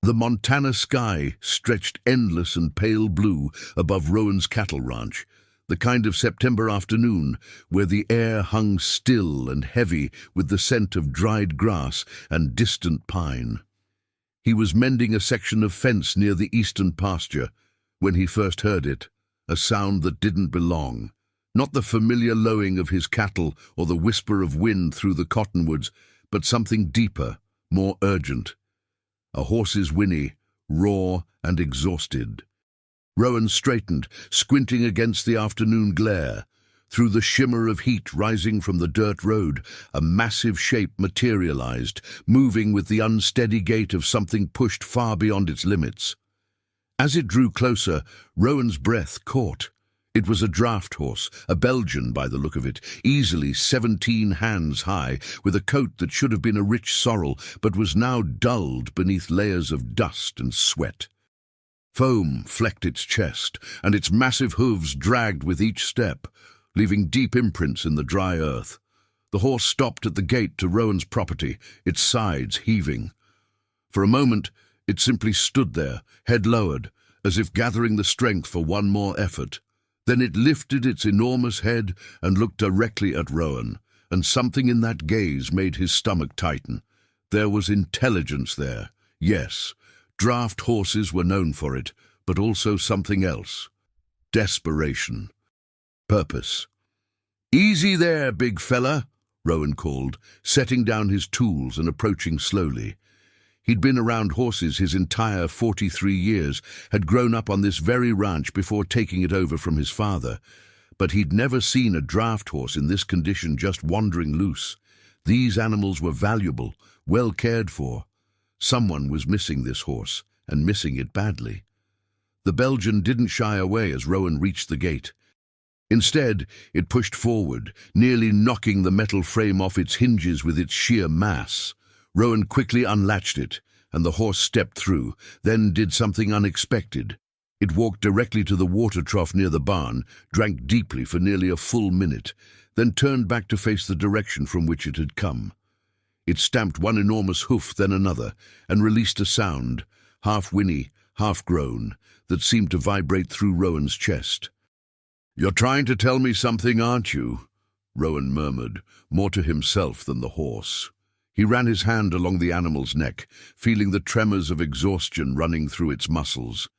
The Montana sky stretched endless and pale blue above Rowan's cattle ranch, the kind of September afternoon where the air hung still and heavy with the scent of dried grass and distant pine. He was mending a section of fence near the eastern pasture when he first heard it, a sound that didn't belong. Not the familiar lowing of his cattle or the whisper of wind through the cottonwoods, but something deeper, more urgent. A horse's whinny, raw and exhausted. Rowan straightened, squinting against the afternoon glare. Through the shimmer of heat rising from the dirt road, a massive shape materialized, moving with the unsteady gait of something pushed far beyond its limits. As it drew closer, Rowan's breath caught. It was a draft horse, a Belgian by the look of it, easily 17 hands high, with a coat that should have been a rich sorrel, but was now dulled beneath layers of dust and sweat. Foam flecked its chest, and its massive hooves dragged with each step, leaving deep imprints in the dry earth. The horse stopped at the gate to Rowan's property, its sides heaving. For a moment, it simply stood there, head lowered, as if gathering the strength for one more effort. Then it lifted its enormous head and looked directly at Rowan, and something in that gaze made his stomach tighten. There was intelligence there, yes. Draft horses were known for it, but also something else. Desperation. Purpose. "Easy there, big fella," Rowan called, setting down his tools and approaching slowly. He'd been around horses his entire 43 years, had grown up on this very ranch before taking it over from his father, but he'd never seen a draft horse in this condition just wandering loose. These animals were valuable, well cared for. Someone was missing this horse, and missing it badly. The Belgian didn't shy away as Rowan reached the gate. Instead, it pushed forward, nearly knocking the metal frame off its hinges with its sheer mass. Rowan quickly unlatched it, and the horse stepped through, then did something unexpected. It walked directly to the water trough near the barn, drank deeply for nearly a full minute, then turned back to face the direction from which it had come. It stamped one enormous hoof, then another, and released a sound, half whinny, half groan, that seemed to vibrate through Rowan's chest. "You're trying to tell me something, aren't you?" Rowan murmured, more to himself than the horse. He ran his hand along the animal's neck, feeling the tremors of exhaustion running through its muscles.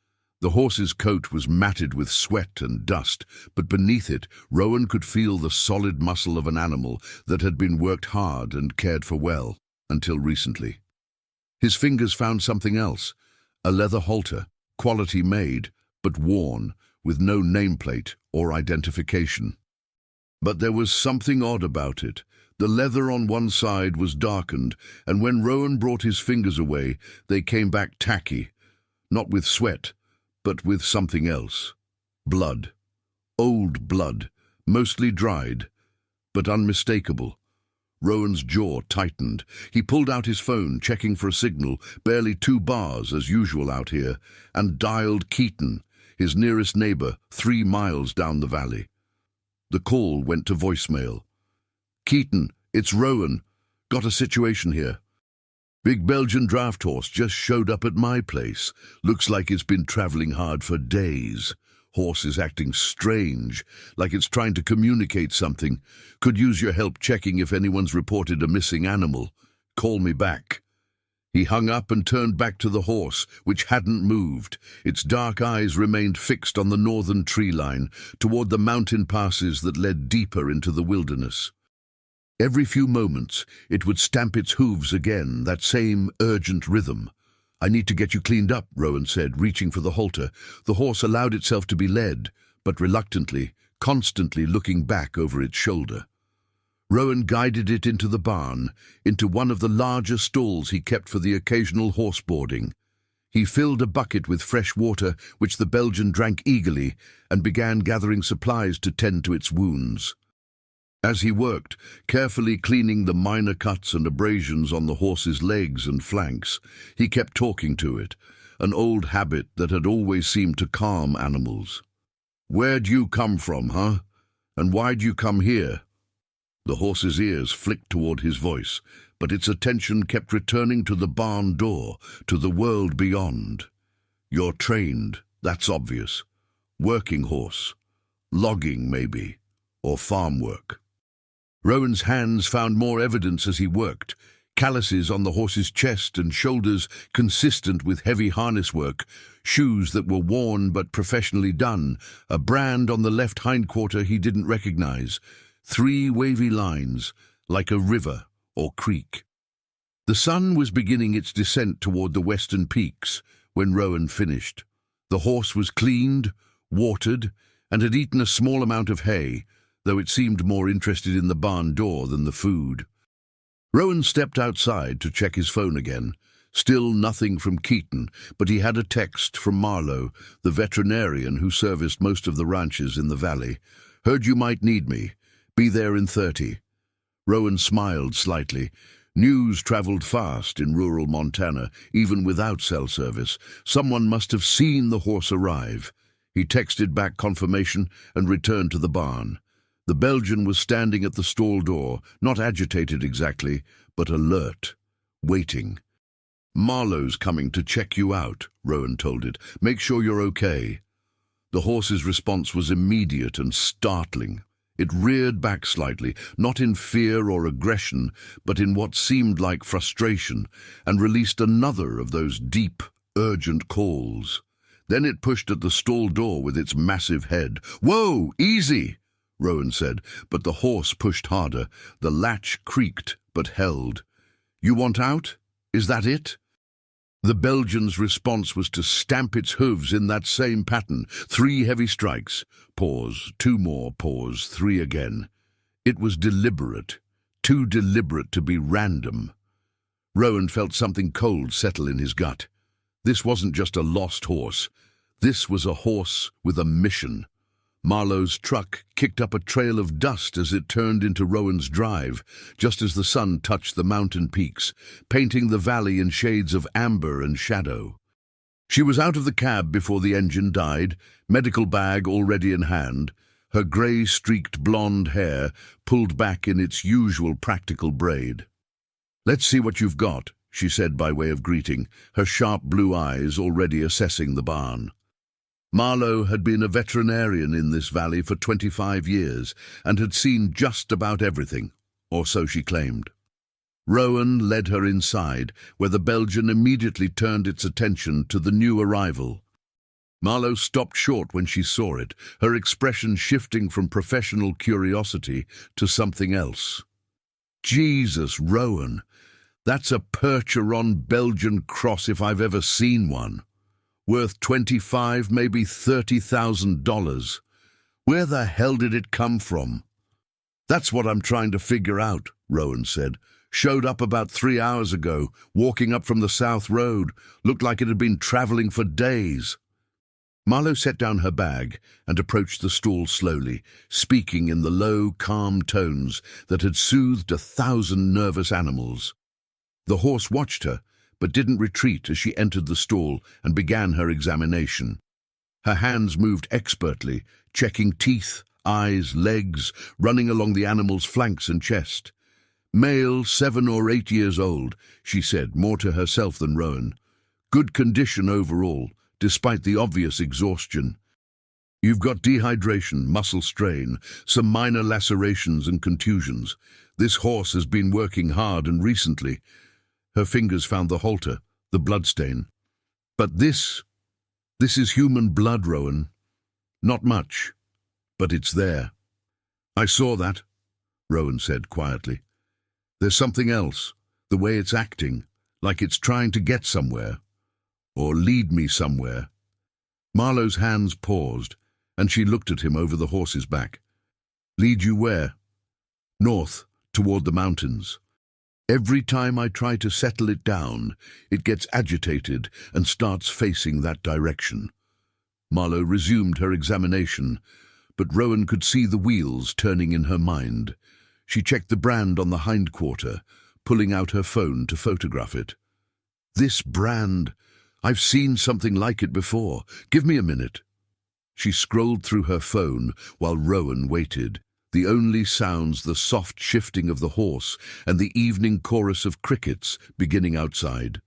The horse's coat was matted with sweat and dust, but beneath it, Rowan could feel the solid muscle of an animal that had been worked hard and cared for well, until recently. His fingers found something else, a leather halter, quality made, but worn, with no nameplate or identification. But there was something odd about it. The leather on one side was darkened, and when Rowan brought his fingers away, they came back tacky, not with sweat, but with something else. Blood. Old blood, mostly dried, but unmistakable. Rowan's jaw tightened. He pulled out his phone, checking for a signal, barely 2 bars as usual out here, and dialed Keaton, his nearest neighbor, 3 miles down the valley. The call went to voicemail. "Keaton, it's Rowan. Got a situation here. Big Belgian draft horse just showed up at my place. Looks like it's been traveling hard for days. Horse is acting strange, like it's trying to communicate something. Could use your help checking if anyone's reported a missing animal. Call me back." He hung up and turned back to the horse, which hadn't moved. Its dark eyes remained fixed on the northern tree line, toward the mountain passes that led deeper into the wilderness. Every few moments, it would stamp its hooves again, that same urgent rhythm. "I need to get you cleaned up," Rowan said, reaching for the halter. The horse allowed itself to be led, but reluctantly, constantly looking back over its shoulder. Rowan guided it into the barn, into one of the larger stalls he kept for the occasional horse boarding. He filled a bucket with fresh water, which the Belgian drank eagerly, and began gathering supplies to tend to its wounds. As he worked, carefully cleaning the minor cuts and abrasions on the horse's legs and flanks, he kept talking to it, an old habit that had always seemed to calm animals. "Where'd you come from, huh? And why'd you come here?" The horse's ears flicked toward his voice, but its attention kept returning to the barn door, to the world beyond. You're trained, that's obvious. Working horse. Logging, maybe. Or farm work. Rowan's hands found more evidence as he worked. Calluses on the horse's chest and shoulders consistent with heavy harness work, shoes that were worn but professionally done, a brand on the left hindquarter he didn't recognize, 3 wavy lines, like a river or creek. The sun was beginning its descent toward the western peaks when Rowan finished. The horse was cleaned, watered, and had eaten a small amount of hay, though it seemed more interested in the barn door than the food. Rowan stepped outside to check his phone again. Still nothing from Keaton, but he had a text from Marlowe, the veterinarian who serviced most of the ranches in the valley. "Heard you might need me. Be there in 30. Rowan smiled slightly. News traveled fast in rural Montana, even without cell service. Someone must have seen the horse arrive. He texted back confirmation and returned to the barn. The Belgian was standing at the stall door, not agitated exactly, but alert, waiting. "Marlowe's coming to check you out," Rowan told it. "Make sure you're okay." The horse's response was immediate and startling. It reared back slightly, not in fear or aggression, but in what seemed like frustration, and released another of those deep, urgent calls. Then it pushed at the stall door with its massive head. "Whoa, easy!" Rowan said, but the horse pushed harder. The latch creaked, but held. "You want out? Is that it?" The Belgian's response was to stamp its hooves in that same pattern. 3 heavy strikes. Pause. 2 more. Pause. 3 again. It was deliberate. Too deliberate to be random. Rowan felt something cold settle in his gut. This wasn't just a lost horse. This was a horse with a mission. Marlowe's truck kicked up a trail of dust as it turned into Rowan's drive, just as the sun touched the mountain peaks, painting the valley in shades of amber and shadow. She was out of the cab before the engine died, medical bag already in hand, her grey-streaked blonde hair pulled back in its usual practical braid. "Let's see what you've got," she said by way of greeting, her sharp blue eyes already assessing the barn. Marlowe had been a veterinarian in this valley for 25 years and had seen just about everything, or so she claimed. Rowan led her inside, where the Belgian immediately turned its attention to the new arrival. Marlowe stopped short when she saw it, her expression shifting from professional curiosity to something else. "Jesus, Rowan, that's a Percheron Belgian cross if I've ever seen one. Worth $25, maybe $30,000. Where the hell did it come from?" "That's what I'm trying to figure out," Rowan said. "Showed up about 3 hours ago, walking up from the South Road. Looked like it had been traveling for days." Marlowe set down her bag and approached the stall slowly, speaking in the low, calm tones that had soothed 1,000 nervous animals. The horse watched her, but didn't retreat as she entered the stall and began her examination. Her hands moved expertly, checking teeth, eyes, legs, running along the animal's flanks and chest. "Male, 7 or 8 years old," she said, more to herself than Rowan. "Good condition overall, despite the obvious exhaustion. You've got dehydration, muscle strain, some minor lacerations and contusions. This horse has been working hard and recently—" Her fingers found the halter, the bloodstain. "But this is human blood, Rowan. Not much, but it's there." "I saw that," Rowan said quietly. "There's something else, the way it's acting, like it's trying to get somewhere, or lead me somewhere." Marlowe's hands paused, and she looked at him over the horse's back. "Lead you where?" "North, toward the mountains. Every time I try to settle it down, it gets agitated and starts facing that direction." Marlowe resumed her examination, but Rowan could see the wheels turning in her mind. She checked the brand on the hindquarter, pulling out her phone to photograph it. "This brand, I've seen something like it before. Give me a minute." She scrolled through her phone while Rowan waited. the only sounds the soft shifting of the horse and the evening chorus of crickets beginning outside.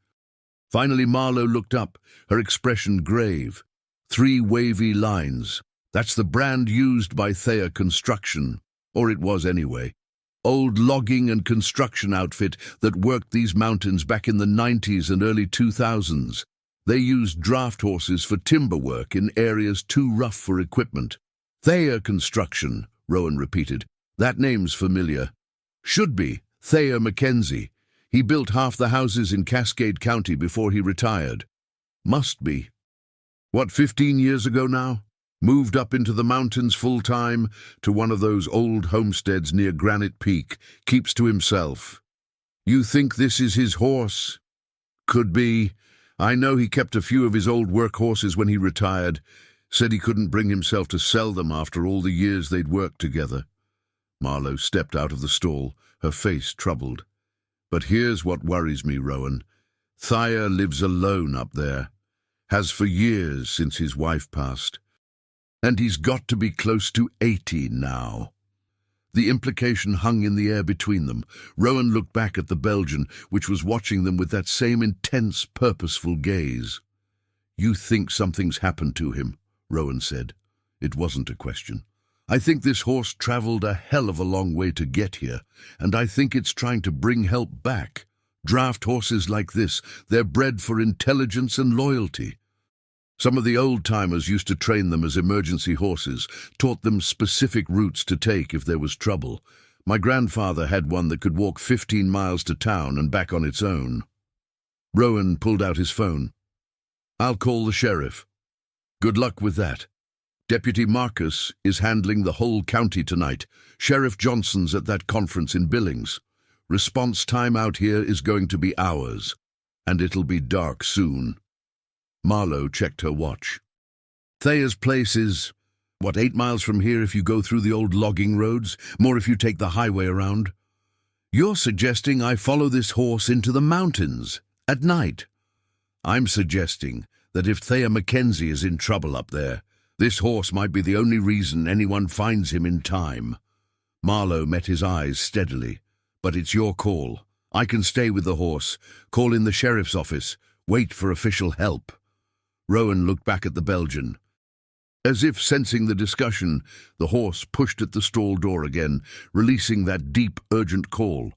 Finally Marlowe looked up, her expression grave. 3 wavy lines. That's the brand used by Thea Construction, or it was anyway. Old logging and construction outfit that worked these mountains back in the 90s and early 2000s. They used draft horses for timber work in areas too rough for equipment. Thea Construction, Rowan repeated. That name's familiar. Should be. Thayer Mackenzie. He built half the houses in Cascade County before he retired. Must be. What, 15 years ago now? Moved up into the mountains full-time to one of those old homesteads near Granite Peak. Keeps to himself. You think this is his horse? Could be. I know he kept a few of his old work horses when he retired. Said he couldn't bring himself to sell them after all the years they'd worked together. Marlowe stepped out of the stall, her face troubled. But here's what worries me, Rowan. Thayer lives alone up there. Has for years since his wife passed. And he's got to be close to 80 now. The implication hung in the air between them. Rowan looked back at the Belgian, which was watching them with that same intense, purposeful gaze. You think something's happened to him, Rowan said. It wasn't a question. I think this horse traveled a hell of a long way to get here, and I think it's trying to bring help back. Draft horses like this, they're bred for intelligence and loyalty. Some of the old-timers used to train them as emergency horses, taught them specific routes to take if there was trouble. My grandfather had one that could walk 15 miles to town and back on its own. Rowan pulled out his phone. I'll call the sheriff. Good luck with that. Deputy Marcus is handling the whole county tonight. Sheriff Johnson's at that conference in Billings. Response time out here is going to be hours, and it'll be dark soon. Marlowe checked her watch. Thayer's place is, 8 miles from here if you go through the old logging roads, more if you take the highway around? You're suggesting I follow this horse into the mountains, at night. I'm suggesting that if Thayer Mackenzie is in trouble up there, this horse might be the only reason anyone finds him in time. Marlowe met his eyes steadily. But it's your call. I can stay with the horse, call in the sheriff's office, wait for official help. Rowan looked back at the Belgian. As if sensing the discussion, the horse pushed at the stall door again, releasing that deep, urgent call.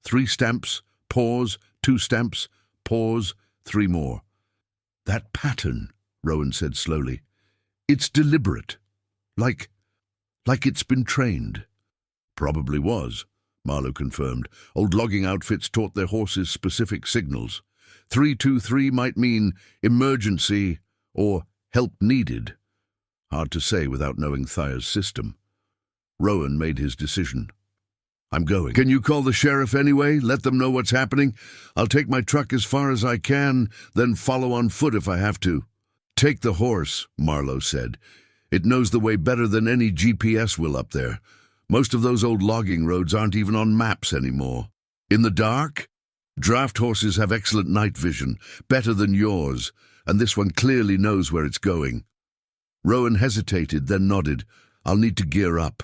3 stamps, pause, 2 stamps, pause, 3 more. That pattern, Rowan said slowly. It's deliberate. Like it's been trained. Probably was, Marlowe confirmed. Old logging outfits taught their horses specific signals. 323 might mean emergency or help needed. Hard to say without knowing Thayer's system. Rowan made his decision. I'm going. Can you call the sheriff anyway? Let them know what's happening? I'll take my truck as far as I can, then follow on foot if I have to. Take the horse, Marlowe said. It knows the way better than any GPS will up there. Most of those old logging roads aren't even on maps anymore. In the dark? Draft horses have excellent night vision, better than yours, and this one clearly knows where it's going. Rowan hesitated, then nodded. I'll need to gear up.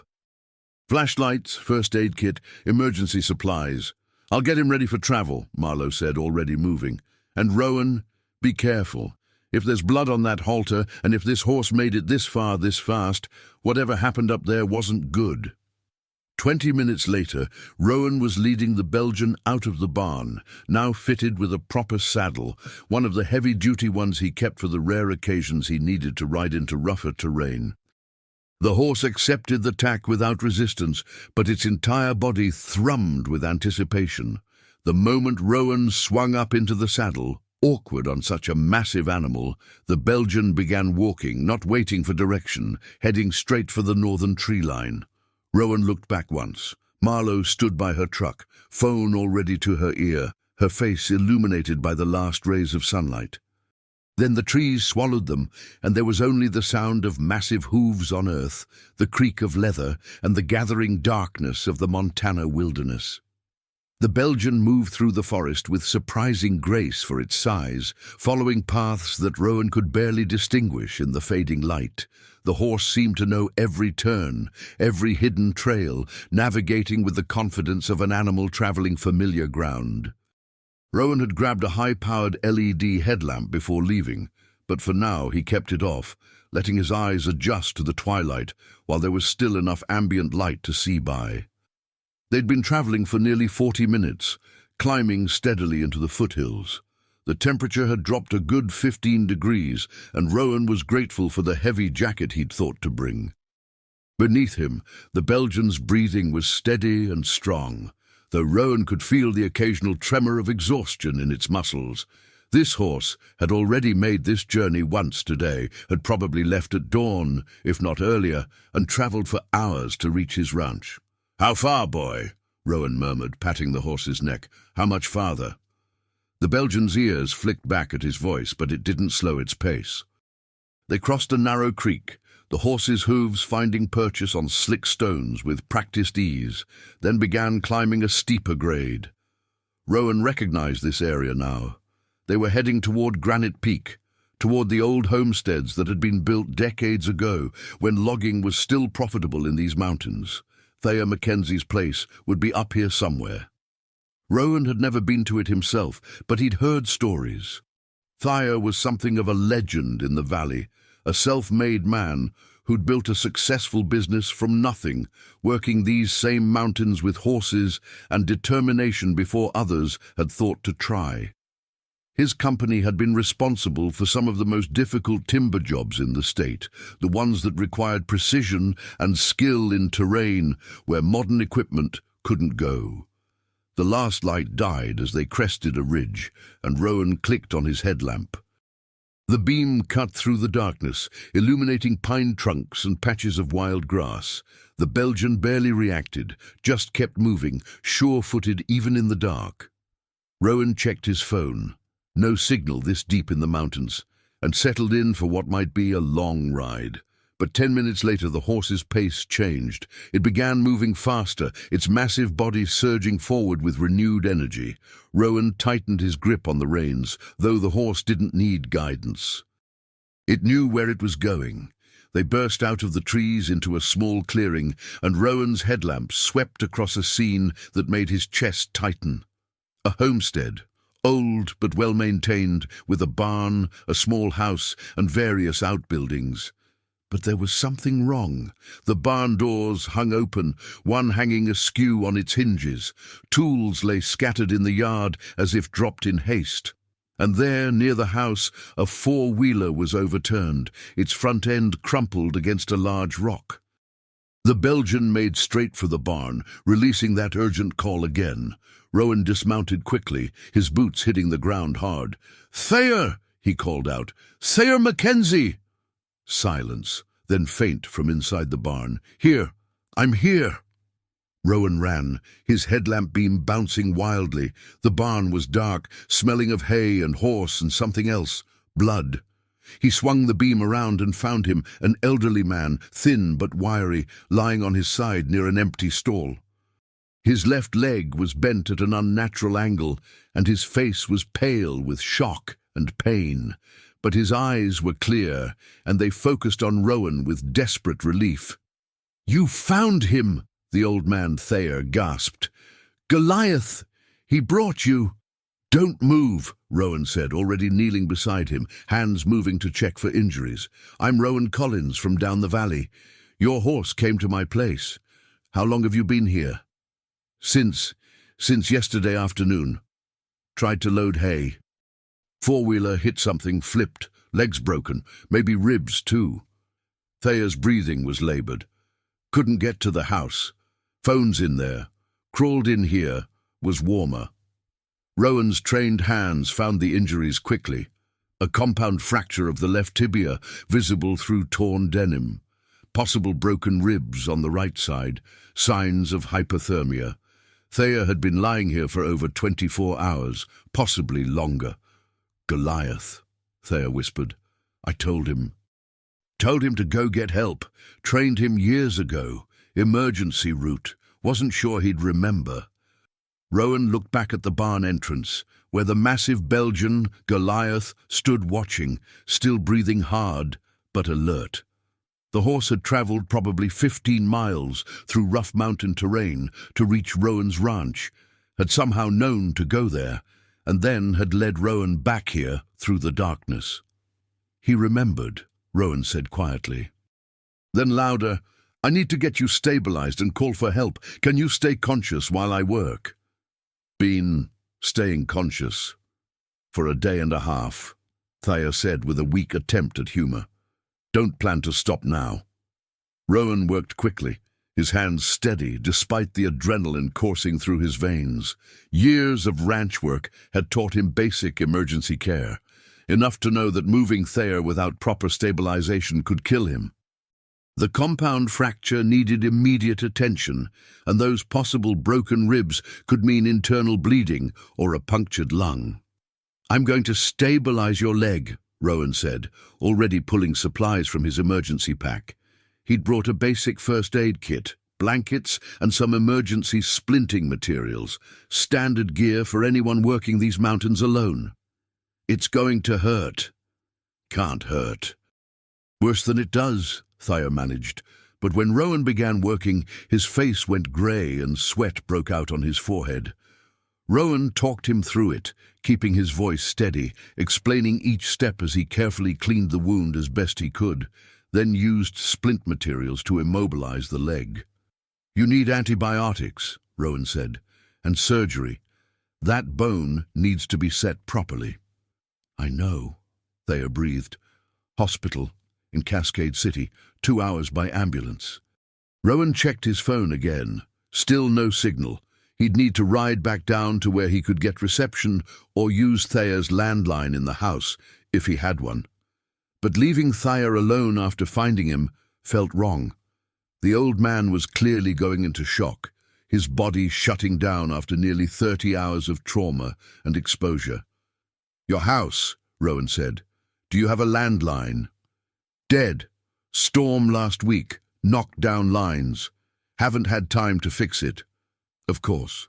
Flashlights, first aid kit, emergency supplies. I'll get him ready for travel, Marlowe said, already moving. And Rowan, be careful. If there's blood on that halter, and if this horse made it this far this fast, whatever happened up there wasn't good. 20 minutes later, Rowan was leading the Belgian out of the barn, now fitted with a proper saddle, one of the heavy-duty ones he kept for the rare occasions he needed to ride into rougher terrain. The horse accepted the tack without resistance, but its entire body thrummed with anticipation. The moment Rowan swung up into the saddle, awkward on such a massive animal, the Belgian began walking, not waiting for direction, heading straight for the northern tree line. Rowan looked back once. Marlowe stood by her truck, phone already to her ear, her face illuminated by the last rays of sunlight. Then the trees swallowed them, and there was only the sound of massive hooves on earth, the creak of leather, and the gathering darkness of the Montana wilderness. The Belgian moved through the forest with surprising grace for its size, following paths that Rowan could barely distinguish in the fading light. The horse seemed to know every turn, every hidden trail, navigating with the confidence of an animal traveling familiar ground. Rowan had grabbed a high-powered LED headlamp before leaving, but for now he kept it off, letting his eyes adjust to the twilight while there was still enough ambient light to see by. They'd been traveling for nearly 40 minutes, climbing steadily into the foothills. The temperature had dropped a good 15 degrees, and Rowan was grateful for the heavy jacket he'd thought to bring. Beneath him, the Belgian's breathing was steady and strong, though Rowan could feel the occasional tremor of exhaustion in its muscles. This horse had already made this journey once today, had probably left at dawn, if not earlier, and travelled for hours to reach his ranch. "How far, boy?" Rowan murmured, patting the horse's neck. "How much farther?" The Belgian's ears flicked back at his voice, but it didn't slow its pace. They crossed a narrow creek, the horse's hooves finding purchase on slick stones with practiced ease, then began climbing a steeper grade. Rowan recognized this area now. They were heading toward Granite Peak, toward the old homesteads that had been built decades ago, when logging was still profitable in these mountains. Thayer Mackenzie's place would be up here somewhere. Rowan had never been to it himself, but he'd heard stories. Thayer was something of a legend in the valley, a self-made man who'd built a successful business from nothing, working these same mountains with horses and determination before others had thought to try. His company had been responsible for some of the most difficult timber jobs in the state, the ones that required precision and skill in terrain where modern equipment couldn't go. The last light died as they crested a ridge, and Rowan clicked on his headlamp. The beam cut through the darkness, illuminating pine trunks and patches of wild grass. The Belgian barely reacted, just kept moving, sure-footed even in the dark. Rowan checked his phone. No signal this deep in the mountains, and settled in for what might be a long ride. But 10 minutes later the horse's pace changed. It began moving faster, its massive body surging forward with renewed energy. Rowan tightened his grip on the reins, though the horse didn't need guidance. It knew where it was going. They burst out of the trees into a small clearing, and Rowan's headlamp swept across a scene that made his chest tighten. A homestead. Old but well-maintained, with a barn, a small house, and various outbuildings. But there was something wrong. The barn doors hung open, one hanging askew on its hinges. Tools lay scattered in the yard as if dropped in haste. And there, near the house, a four-wheeler was overturned, its front end crumpled against a large rock. The Belgian made straight for the barn, releasing that urgent call again. Rowan dismounted quickly, his boots hitting the ground hard. "Thayer!" he called out. "Thayer Mackenzie!" Silence, then faint from inside the barn. "Here! I'm here!" Rowan ran, his headlamp beam bouncing wildly. The barn was dark, smelling of hay and horse and something else. Blood. He swung the beam around and found him, an elderly man, thin but wiry, lying on his side near an empty stall. His left leg was bent at an unnatural angle, and his face was pale with shock and pain. But his eyes were clear, and they focused on Rowan with desperate relief. "You found him!" the old man Thayer gasped. "Goliath! He brought you!" "Don't move," Rowan said, already kneeling beside him, hands moving to check for injuries. "I'm Rowan Collins from down the valley. Your horse came to my place. How long have you been here?" Since yesterday afternoon. Tried to load hay. Four-wheeler hit something, flipped, legs broken, maybe ribs too." Thayer's breathing was labored. "Couldn't get to the house. Phone's in there. Crawled in here. Was warmer." Rowan's trained hands found the injuries quickly. A compound fracture of the left tibia, visible through torn denim. Possible broken ribs on the right side. Signs of hypothermia. Thayer had been lying here for over 24 hours, possibly longer. "Goliath," Thayer whispered. "I told him. Told him to go get help. Trained him years ago. Emergency route. Wasn't sure he'd remember." Rowan looked back at the barn entrance, where the massive Belgian, Goliath, stood watching, still breathing hard, but alert. The horse had travelled probably 15 miles through rough mountain terrain to reach Rowan's ranch, had somehow known to go there, and then had led Rowan back here through the darkness. He remembered, Rowan said quietly. Then louder, "I need to get you stabilized and call for help. Can you stay conscious while I work?" "Been staying conscious for a day and a half," Thayer said with a weak attempt at humor. "Don't plan to stop now." Rowan worked quickly, his hands steady despite the adrenaline coursing through his veins. Years of ranch work had taught him basic emergency care, enough to know that moving Thayer without proper stabilization could kill him. The compound fracture needed immediate attention, and those possible broken ribs could mean internal bleeding or a punctured lung. "I'm going to stabilize your leg," Rowan said, already pulling supplies from his emergency pack. He'd brought a basic first aid kit, blankets, and some emergency splinting materials, standard gear for anyone working these mountains alone. "It's going to hurt." "Can't hurt." "Worse than it does," Thayer managed, but when Rowan began working, his face went grey and sweat broke out on his forehead. Rowan talked him through it, keeping his voice steady, explaining each step as he carefully cleaned the wound as best he could, then used splint materials to immobilize the leg. "You need antibiotics," Rowan said, "and surgery. That bone needs to be set properly." "I know," Thayer breathed. "Hospital in Cascade City, 2 hours by ambulance." Rowan checked his phone again. Still no signal. He'd need to ride back down to where he could get reception or use Thayer's landline in the house, if he had one. But leaving Thayer alone after finding him felt wrong. The old man was clearly going into shock, his body shutting down after nearly 30 hours of trauma and exposure. "Your house," Rowan said. "Do you have a landline?" "Dead. Storm last week. Knocked down lines. Haven't had time to fix it." "Of course."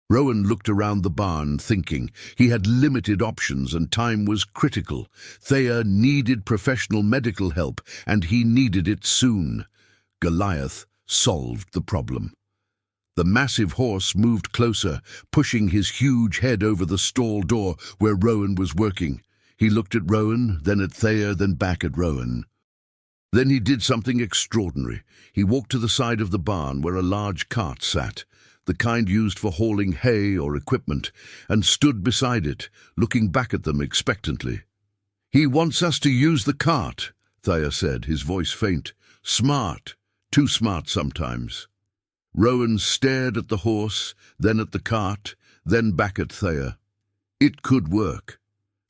Rowan looked around the barn, thinking. He had limited options and time was critical. Thayer needed professional medical help, and he needed it soon. Goliath solved the problem. The massive horse moved closer, pushing his huge head over the stall door where Rowan was working. He looked at Rowan, then at Thayer, then back at Rowan. Then he did something extraordinary. He walked to the side of the barn where a large cart sat, the kind used for hauling hay or equipment, and stood beside it, looking back at them expectantly. "He wants us to use the cart," Thayer said, his voice faint. "Smart. Too smart sometimes." Rowan stared at the horse, then at the cart, then back at Thayer. It could work.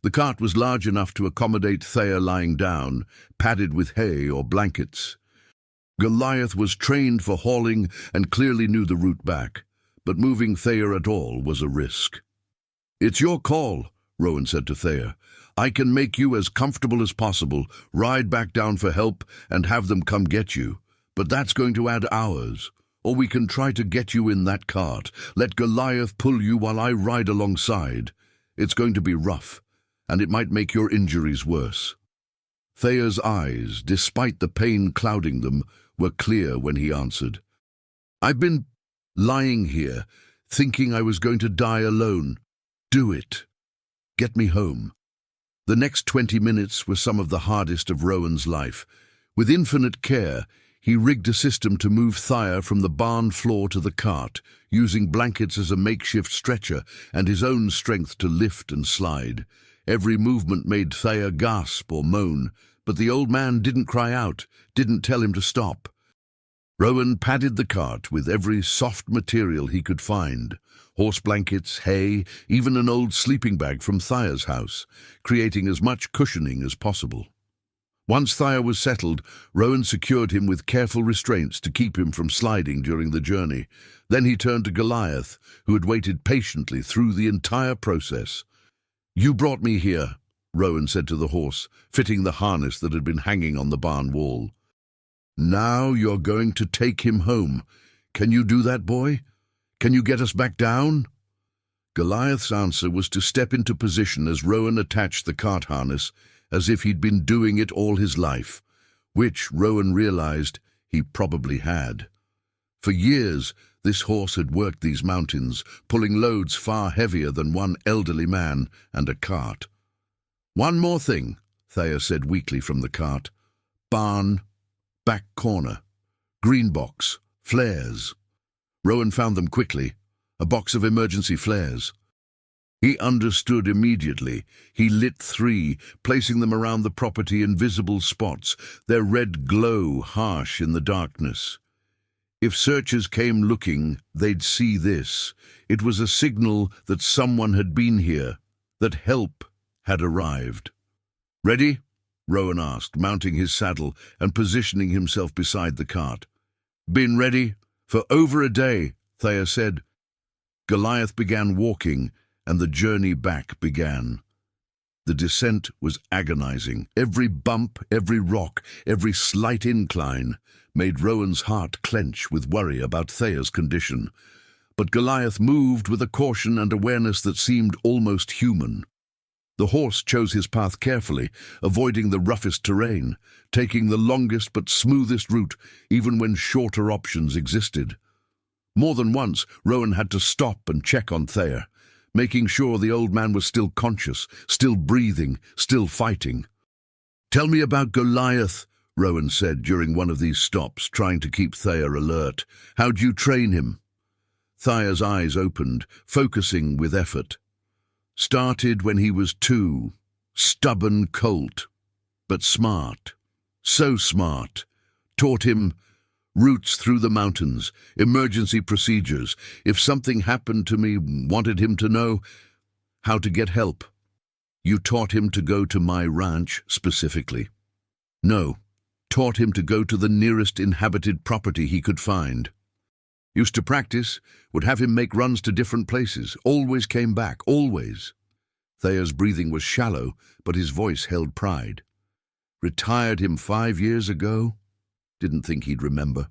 The cart was large enough to accommodate Thayer lying down, padded with hay or blankets. Goliath was trained for hauling and clearly knew the route back, but moving Thayer at all was a risk. "It's your call," Rowan said to Thayer. "I can make you as comfortable as possible, ride back down for help, and have them come get you. But that's going to add hours. Or we can try to get you in that cart, let Goliath pull you while I ride alongside. It's going to be rough, and it might make your injuries worse." Thayer's eyes, despite the pain clouding them, were clear when he answered. "I've been lying here, thinking I was going to die alone. Do it. Get me home." The next 20 minutes were some of the hardest of Rowan's life. With infinite care, he rigged a system to move Thayer from the barn floor to the cart, using blankets as a makeshift stretcher and his own strength to lift and slide. Every movement made Thayer gasp or moan, but the old man didn't cry out, didn't tell him to stop. Rowan padded the cart with every soft material he could find, horse blankets, hay, even an old sleeping bag from Thayer's house, creating as much cushioning as possible. Once Thayer was settled, Rowan secured him with careful restraints to keep him from sliding during the journey. Then he turned to Goliath, who had waited patiently through the entire process. "You brought me here," Rowan said to the horse, fitting the harness that had been hanging on the barn wall. "Now you're going to take him home. Can you do that, boy? Can you get us back down?" Goliath's answer was to step into position as Rowan attached the cart harness, as if he'd been doing it all his life, which, Rowan realized, he probably had. For years, this horse had worked these mountains, pulling loads far heavier than one elderly man and a cart. "One more thing," Thayer said weakly from the cart. "Barn, back corner, green box, flares." Rowan found them quickly. A box of emergency flares. He understood immediately. He lit 3, placing them around the property in visible spots, their red glow harsh in the darkness. If searchers came looking, they'd see this. It was a signal that someone had been here, that help had arrived. "Ready?" Rowan asked, mounting his saddle and positioning himself beside the cart. "Been ready for over a day," Thayer said. Goliath began walking, and the journey back began. The descent was agonizing. Every bump, every rock, every slight incline made Rowan's heart clench with worry about Thayer's condition. But Goliath moved with a caution and awareness that seemed almost human. The horse chose his path carefully, avoiding the roughest terrain, taking the longest but smoothest route, even when shorter options existed. More than once, Rowan had to stop and check on Thayer, making sure the old man was still conscious, still breathing, still fighting. "Tell me about Goliath," Rowan said during one of these stops, trying to keep Thayer alert. "How'd you train him?" Thayer's eyes opened, focusing with effort. "Started when he was 2. Stubborn colt, but smart. So smart. Taught him routes through the mountains, emergency procedures. If something happened to me, wanted him to know how to get help." "You taught him to go to my ranch, specifically?" "No. Taught him to go to the nearest inhabited property he could find. Used to practice, would have him make runs to different places, always came back, always." Thayer's breathing was shallow, but his voice held pride. "Retired him 5 years ago? Didn't think he'd remember.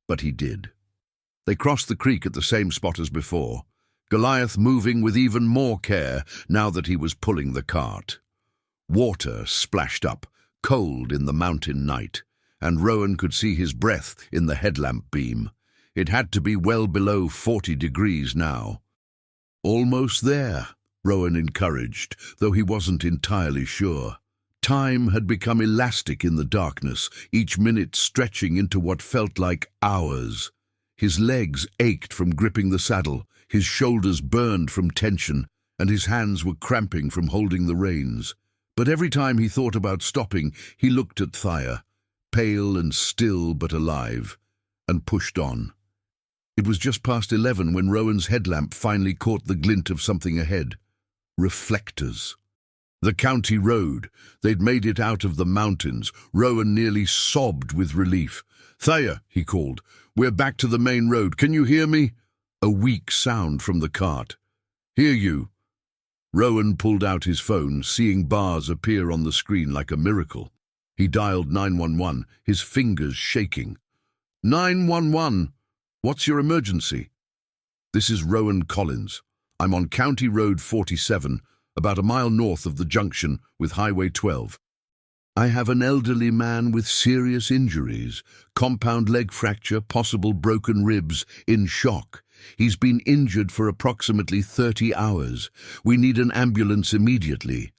But he did." They crossed the creek at the same spot as before, Goliath moving with even more care now that he was pulling the cart. Water splashed up, cold in the mountain night, and Rowan could see his breath in the headlamp beam. It had to be well below 40 degrees now. "Almost there," Rowan encouraged, though he wasn't entirely sure. Time had become elastic in the darkness, each minute stretching into what felt like hours. His legs ached from gripping the saddle, his shoulders burned from tension, and his hands were cramping from holding the reins. But every time he thought about stopping, he looked at Thayer, pale and still but alive, and pushed on. It was just past 11 when Rowan's headlamp finally caught the glint of something ahead. Reflectors. The county road. They'd made it out of the mountains. Rowan nearly sobbed with relief. "Thayer," he called, "we're back to the main road. Can you hear me?" A weak sound from the cart. "Hear you." Rowan pulled out his phone, seeing bars appear on the screen like a miracle. He dialed 911, his fingers shaking. "911, what's your emergency?" "This is Rowan Collins. I'm on County Road 47, about a mile north of the junction with Highway 12. I have an elderly man with serious injuries, compound leg fracture, possible broken ribs, in shock. He's been injured for approximately 30 hours. We need an ambulance immediately."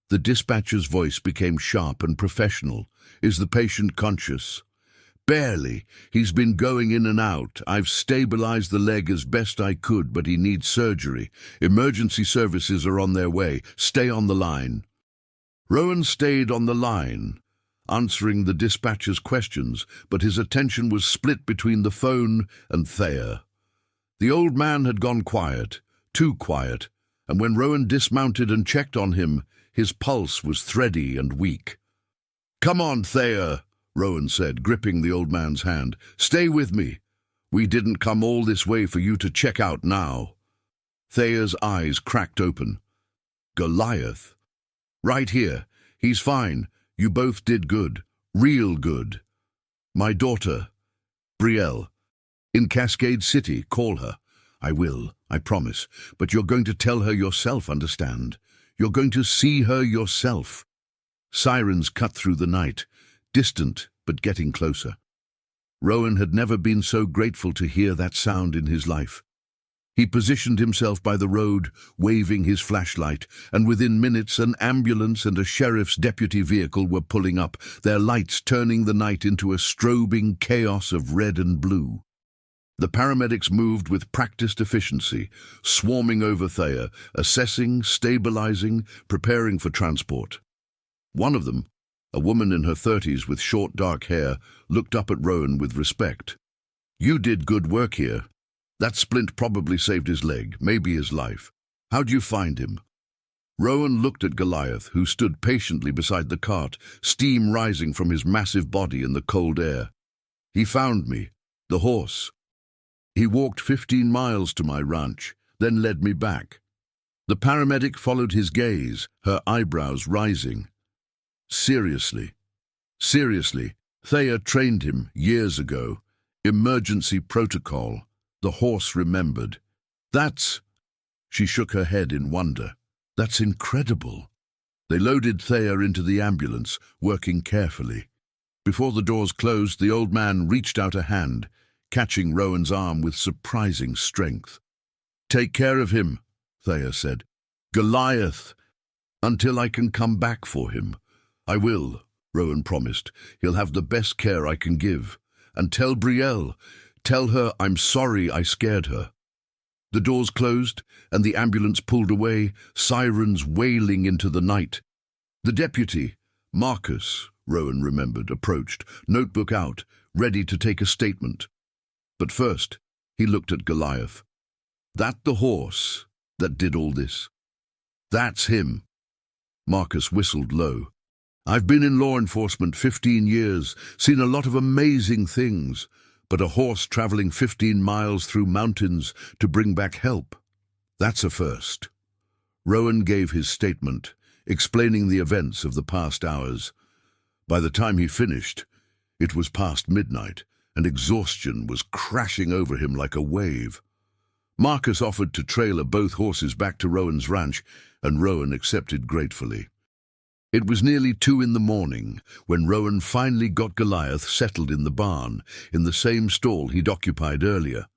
The dispatcher's voice became sharp and professional. "Is the patient conscious?" "Barely. He's been going in and out. I've stabilized the leg as best I could, but he needs surgery. Emergency services are on their way. Stay on the line." Rowan stayed on the line, answering the dispatcher's questions, but his attention was split between the phone and Thayer. The old man had gone quiet, too quiet, and when Rowan dismounted and checked on him, his pulse was thready and weak. "Come on, Thayer," Rowan said, gripping the old man's hand. "Stay with me. We didn't come all this way for you to check out now." Thayer's eyes cracked open. "Goliath?" "Right here. He's fine. You both did good. Real good. My daughter, Brielle, in Cascade City. Call her." "I will. I promise. But you're going to tell her yourself, understand? You're going to see her yourself. Sirens cut through the night, distant but getting closer. Rowan had never been so grateful to hear that sound in his life. He positioned himself by the road, waving his flashlight, and within minutes an ambulance and a sheriff's deputy vehicle were pulling up, their lights turning the night into a strobing chaos of red and blue. The paramedics moved with practiced efficiency, swarming over Thayer, assessing, stabilizing, preparing for transport. One of them, a woman in her 30s with short dark hair, looked up at Rowan with respect. "You did good work here. That splint probably saved his leg, maybe his life. How'd you find him?" Rowan looked at Goliath, who stood patiently beside the cart, steam rising from his massive body in the cold air. "He found me. The horse. He walked 15 miles to my ranch, then led me back." The paramedic followed his gaze, her eyebrows rising. Seriously. Thayer trained him years ago. Emergency protocol. The horse remembered. She shook her head in wonder. "That's incredible." They loaded Thayer into the ambulance, working carefully. Before the doors closed, the old man reached out a hand, catching Rowan's arm with surprising strength. "Take care of him," Thayer said. "Goliath, until I can come back for him." "I will," Rowan promised. "He'll have the best care I can give. And tell Brielle. Tell her I'm sorry I scared her." The doors closed, and the ambulance pulled away, sirens wailing into the night. The deputy, Marcus, Rowan remembered, approached, notebook out, ready to take a statement. But first, he looked at Goliath. "That the horse that did all this?" "That's him." Marcus whistled low. "I've been in law enforcement 15 years, seen a lot of amazing things. But a horse traveling 15 miles through mountains to bring back help, that's a first." Rowan gave his statement, explaining the events of the past hours. By the time he finished, it was past midnight, and exhaustion was crashing over him like a wave. Marcus offered to trailer both horses back to Rowan's ranch, and Rowan accepted gratefully. It was nearly 2 in the morning when Rowan finally got Goliath settled in the barn, in the same stall he'd occupied earlier.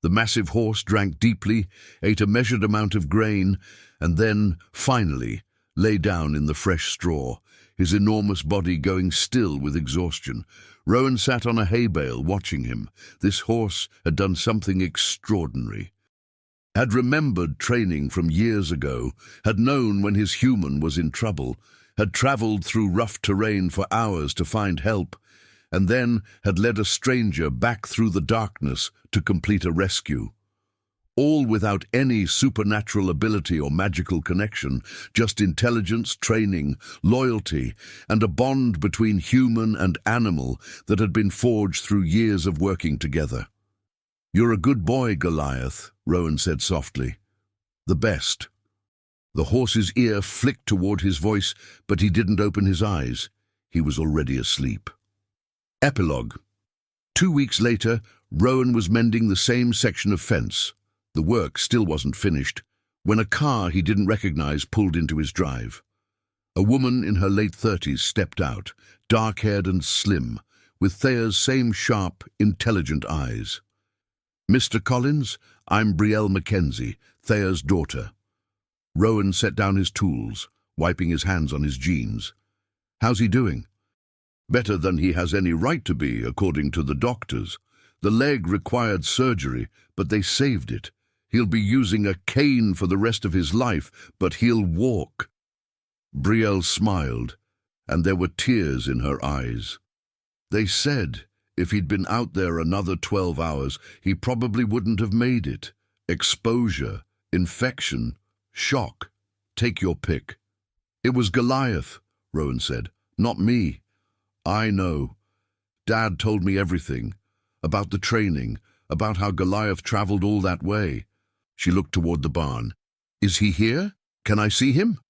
The massive horse drank deeply, ate a measured amount of grain, and then, finally, lay down in the fresh straw, his enormous body going still with exhaustion. Rowan sat on a hay bale watching him. This horse had done something extraordinary. Had remembered training from years ago, had known when his human was in trouble, had travelled through rough terrain for hours to find help, and then had led a stranger back through the darkness to complete a rescue. All without any supernatural ability or magical connection, just intelligence, training, loyalty, and a bond between human and animal that had been forged through years of working together. "You're a good boy, Goliath," Rowan said softly. "The best." The horse's ear flicked toward his voice, but he didn't open his eyes. He was already asleep. Epilogue. 2 weeks later, Rowan was mending the same section of fence. The work still wasn't finished, when a car he didn't recognize pulled into his drive. A woman in her late 30s stepped out, dark-haired and slim, with Thayer's same sharp, intelligent eyes. "Mr. Collins, I'm Brielle Mackenzie, Thayer's daughter." Rowan set down his tools, wiping his hands on his jeans. "How's he doing?" "Better than he has any right to be, according to the doctors. The leg required surgery, but they saved it. He'll be using a cane for the rest of his life, but he'll walk." Brielle smiled, and there were tears in her eyes. "They said if he'd been out there another 12 hours, he probably wouldn't have made it. Exposure, infection, shock. Take your pick." "It was Goliath," Rowan said, "not me." "I know. Dad told me everything. About the training, about how Goliath traveled all that way." She looked toward the barn. "Is he here? Can I see him?"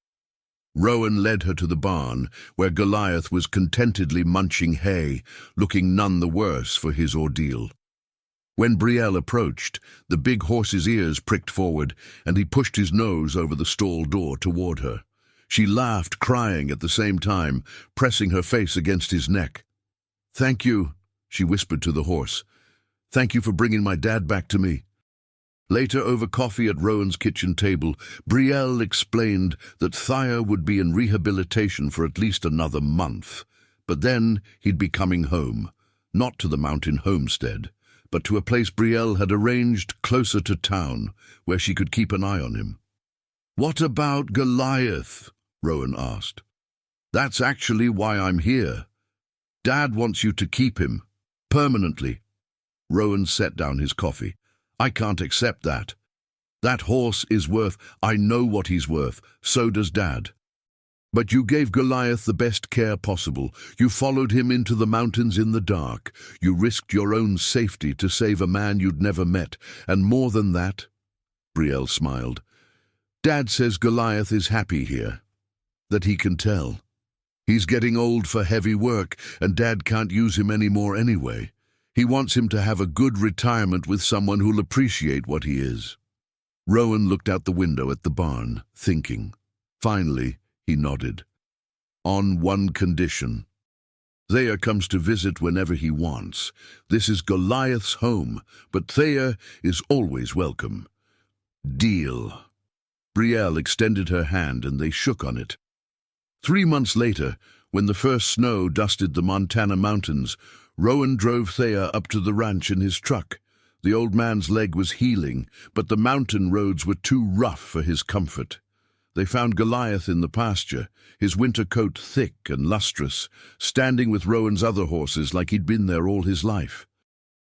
Rowan led her to the barn, where Goliath was contentedly munching hay, looking none the worse for his ordeal. When Brielle approached, the big horse's ears pricked forward, and he pushed his nose over the stall door toward her. She laughed, crying at the same time, pressing her face against his neck. "Thank you," she whispered to the horse. "Thank you for bringing my dad back to me." Later, over coffee at Rowan's kitchen table, Brielle explained that Thaya would be in rehabilitation for at least another month, but then he'd be coming home, not to the mountain homestead, but to a place Brielle had arranged closer to town, where she could keep an eye on him. "What about Goliath?" Rowan asked. "That's actually why I'm here. Dad wants you to keep him, permanently." Rowan set down his coffee. "I can't accept that. That horse is worth— I know what he's worth, so does Dad. But you gave Goliath the best care possible. You followed him into the mountains in the dark. You risked your own safety to save a man you'd never met. And more than that," Brielle smiled, "Dad says Goliath is happy here. That he can tell. He's getting old for heavy work, and Dad can't use him anymore anyway. He wants him to have a good retirement with someone who'll appreciate what he is." Rowan looked out the window at the barn, thinking. Finally, he nodded. "On one condition. Thea comes to visit whenever he wants. This is Goliath's home, but Thea is always welcome. Deal." Brielle extended her hand, and they shook on it. 3 months later, when the first snow dusted the Montana mountains, Rowan drove Thea up to the ranch in his truck. The old man's leg was healing, but the mountain roads were too rough for his comfort. They found Goliath in the pasture, his winter coat thick and lustrous, standing with Rowan's other horses like he'd been there all his life.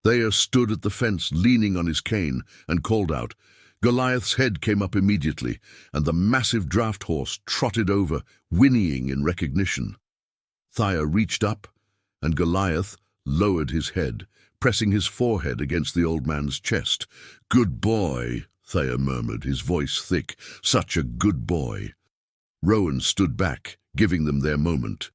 Thea stood at the fence, leaning on his cane, and called out. Goliath's head came up immediately, and the massive draft horse trotted over, whinnying in recognition. Thea reached up, and Goliath lowered his head, pressing his forehead against the old man's chest. "Good boy," Thea murmured, his voice thick. "Such a good boy." Rowan stood back, giving them their moment.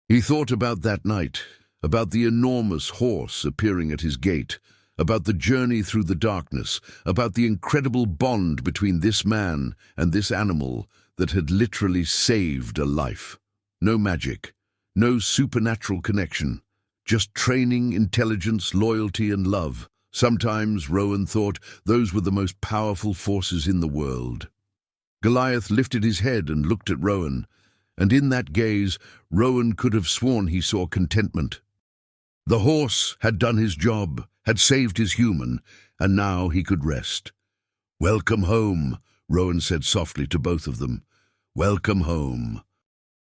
He thought about that night, about the enormous horse appearing at his gate, about the journey through the darkness, about the incredible bond between this man and this animal that had literally saved a life. No magic, no supernatural connection. Just training, intelligence, loyalty, and love. Sometimes, Rowan thought, those were the most powerful forces in the world. Goliath lifted his head and looked at Rowan, and in that gaze, Rowan could have sworn he saw contentment. The horse had done his job, had saved his human, and now he could rest. "Welcome home," Rowan said softly to both of them. "Welcome home."